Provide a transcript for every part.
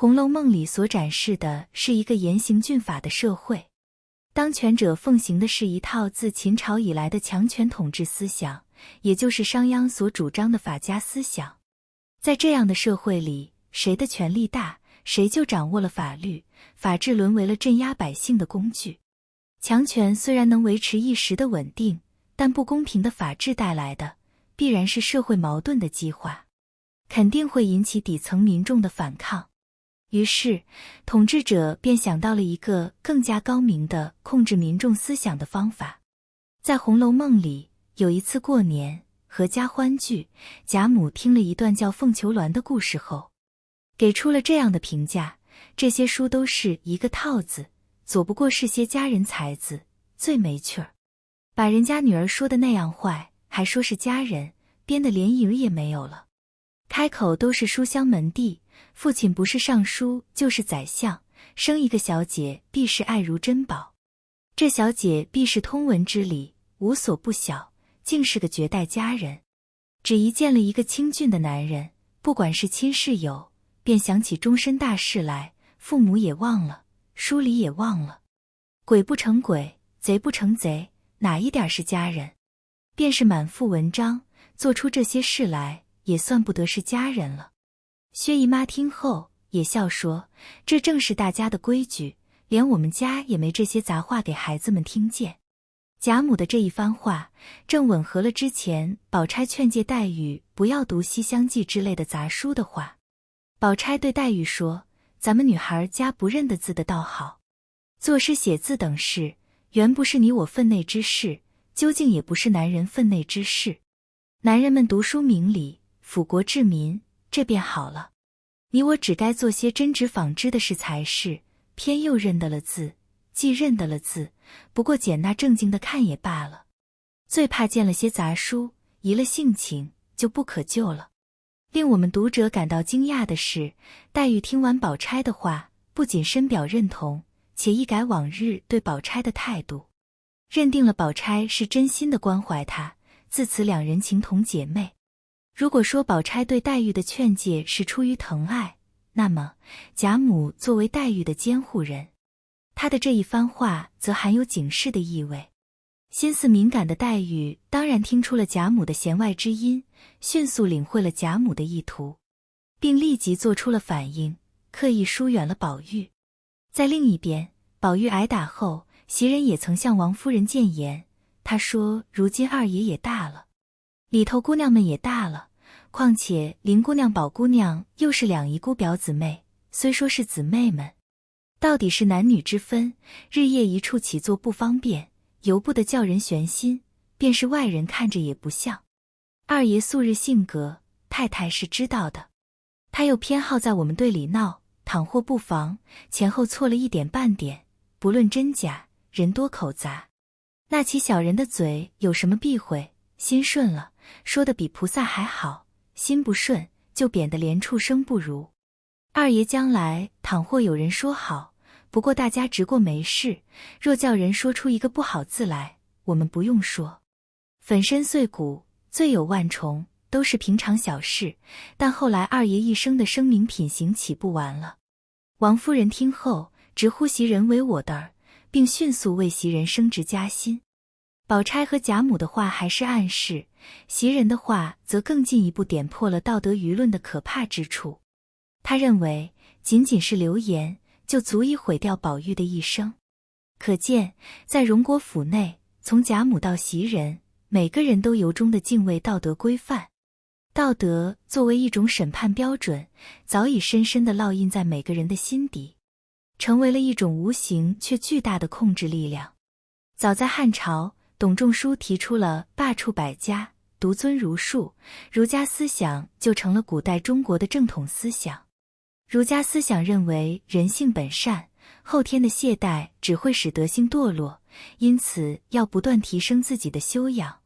红楼梦》里所展示的是一个严刑峻法的社会，当权者奉行的是一套自秦朝以来的强权统治思想，也就是商鞅所主张的法家思想。在这样的社会里，谁的权力大，谁就掌握了法律，法治沦为了镇压百姓的工具。强权虽然能维持一时的稳定，但不公平的法治带来的，必然是社会矛盾的激化，肯定会引起底层民众的反抗。于是，统治者便想到了一个更加高明的控制民众思想的方法。在《红楼梦》里，有一次过年，阖家欢聚，贾母听了一段叫凤求鸾的故事后，给出了这样的评价：这些书都是一个套子，左不过是些佳人才子，最没趣儿。把人家女儿说的那样坏，还说是佳人，编得连影也没有了。开口都是书香门第，父亲不是尚书就是宰相，生一个小姐必是爱如珍宝。这小姐必是通文之理，无所不晓，竟是个绝代佳人。只一见了一个清俊的男人，不管是亲是友，便想起终身大事来，父母也忘了，书里也忘了。鬼不成鬼，贼不成贼，哪一点是佳人？便是满腹文章，做出这些事来，也算不得是佳人了。薛姨妈听后也笑说，这正是大家的规矩，连我们家也没这些杂话给孩子们听见。贾母的这一番话，正吻合了之前宝钗劝诫黛玉不要读《西厢记》之类的杂书的话。宝钗对黛玉说，咱们女孩家不认得字的倒好，作诗写字等事，原不是你我分内之事，究竟也不是男人分内之事。男人们读书明理，辅国治民，这便好了。你我只该做些真直纺织的事才是，偏又认得了字，既认得了字，不过捡那正经的看也罢了。最怕见了些杂书，移了性情，就不可救了。令我们读者感到惊讶的是，黛玉听完宝钗的话，不仅深表认同，且一改往日对宝钗的态度，认定了宝钗是真心的关怀她，自此两人情同姐妹。如果说宝钗对黛玉的劝诫是出于疼爱，那么贾母作为黛玉的监护人，她的这一番话则含有警示的意味。心思敏感的黛玉当然听出了贾母的弦外之音，迅速领会了贾母的意图，并立即做出了反应，刻意疏远了宝玉。在另一边，宝玉挨打后，袭人也曾向王夫人谏言，她说如今二爷也大了，里头姑娘们也大了，况且林姑娘宝姑娘又是两姨姑表姊妹，虽说是姊妹们，到底是男女之分，日夜一处起坐不方便，由不得叫人悬心，便是外人看着也不像。二爷素日性格，太太是知道的，他又偏好在我们队里闹，倘或不防，前后错了一点半点，不论真假，人多口杂，那起小人的嘴有什么避讳？心顺了，说的比菩萨还好，心不顺，就贬得连畜生不如。二爷将来倘或有人说好，不过大家直过没事，若叫人说出一个不好字来，我们不用说，粉身碎骨，罪有万重，都是平常小事，但后来二爷一生的声名品行岂不完了？王夫人听后，直呼袭人为我的儿，并迅速为袭人升职加薪。宝钗和贾母的话还是暗示，袭人的话则更进一步点破了道德舆论的可怕之处。她认为，仅仅是流言，就足以毁掉宝玉的一生。可见，在荣国府内，从贾母到袭人，每个人都由衷地敬畏道德规范。道德作为一种审判标准，早已深深地烙印在每个人的心底，成为了一种无形却巨大的控制力量。早在汉朝，董仲舒提出了罢黜百家，独尊儒术，儒家思想就成了古代中国的正统思想。儒家思想认为人性本善，后天的懈怠只会使德性堕落，因此要不断提升自己的修养，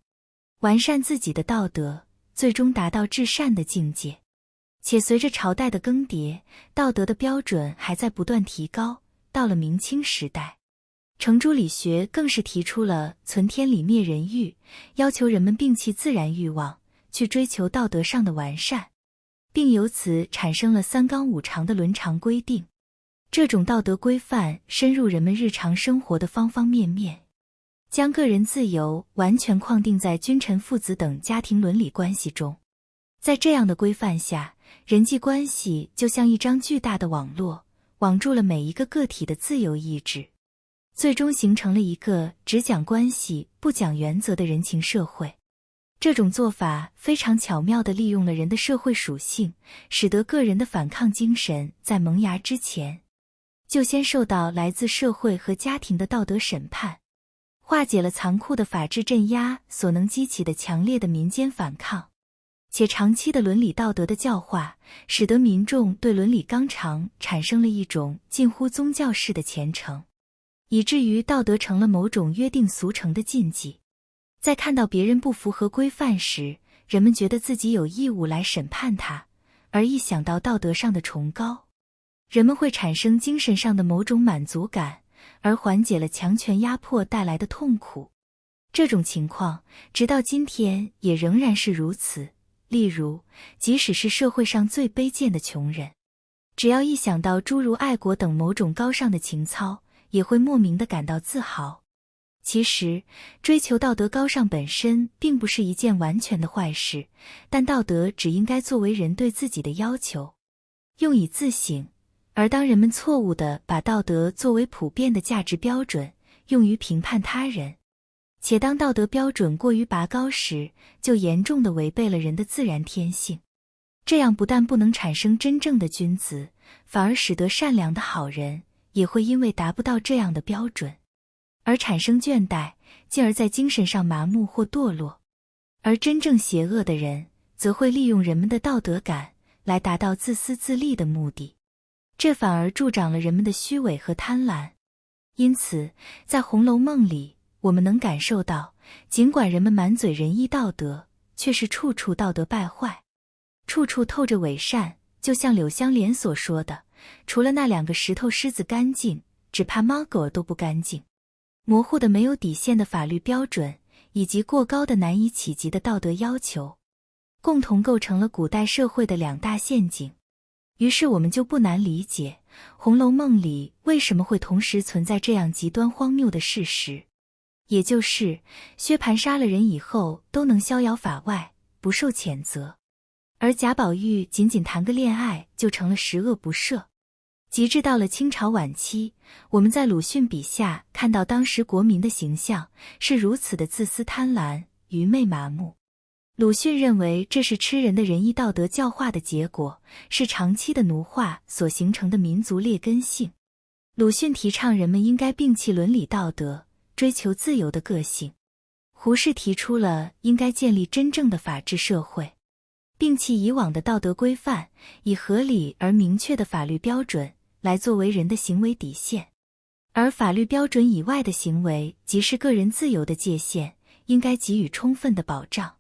完善自己的道德，最终达到至善的境界。且随着朝代的更迭，道德的标准还在不断提高，到了明清时代，程朱理学更是提出了存天理灭人欲，要求人们摒弃自然欲望，去追求道德上的完善。并由此产生了三纲五常的伦常规定。这种道德规范深入人们日常生活的方方面面，将个人自由完全框定在君臣父子等家庭伦理关系中。在这样的规范下，人际关系就像一张巨大的网络，网住了每一个个体的自由意志，最终形成了一个只讲关系不讲原则的人情社会。这种做法非常巧妙地利用了人的社会属性，使得个人的反抗精神在萌芽之前就先受到来自社会和家庭的道德审判，化解了残酷的法治镇压所能激起的强烈的民间反抗。且长期的伦理道德的教化，使得民众对伦理纲常产生了一种近乎宗教式的虔诚，以至于道德成了某种约定俗成的禁忌。在看到别人不符合规范时，人们觉得自己有义务来审判他，而一想到道德上的崇高，人们会产生精神上的某种满足感，而缓解了强权压迫带来的痛苦。这种情况直到今天也仍然是如此。例如，即使是社会上最卑贱的穷人，只要一想到诸如爱国等某种高尚的情操，也会莫名地感到自豪。其实，追求道德高尚本身并不是一件完全的坏事，但道德只应该作为人对自己的要求，用以自省。而当人们错误地把道德作为普遍的价值标准，用于评判他人，且当道德标准过于拔高时，就严重地违背了人的自然天性。这样不但不能产生真正的君子，反而使得善良的好人也会因为达不到这样的标准而产生倦怠，进而在精神上麻木或堕落。而真正邪恶的人，则会利用人们的道德感来达到自私自利的目的，这反而助长了人们的虚伪和贪婪。因此，在《红楼梦》里，我们能感受到，尽管人们满嘴仁义道德，却是处处道德败坏，处处透着伪善。就像柳湘莲所说的，除了那2个石头狮子干净，只怕猫狗儿都不干净。模糊的没有底线的法律标准，以及过高的难以企及的道德要求，共同构成了古代社会的2大陷阱。于是我们就不难理解，《红楼梦》里为什么会同时存在这样极端荒谬的事实，也就是薛蟠杀了人以后都能逍遥法外，不受谴责，而贾宝玉仅仅谈个恋爱就成了十恶不赦。极致到了清朝晚期，我们在鲁迅笔下看到当时国民的形象是如此的自私贪婪、愚昧麻木。鲁迅认为这是吃人的仁义道德教化的结果，是长期的奴化所形成的民族劣根性。鲁迅提倡人们应该摒弃伦理道德，追求自由的个性。胡适提出了应该建立真正的法治社会，摒弃以往的道德规范，以合理而明确的法律标准来作为人的行为底线。而法律标准以外的行为，即是个人自由的界限，应该给予充分的保障。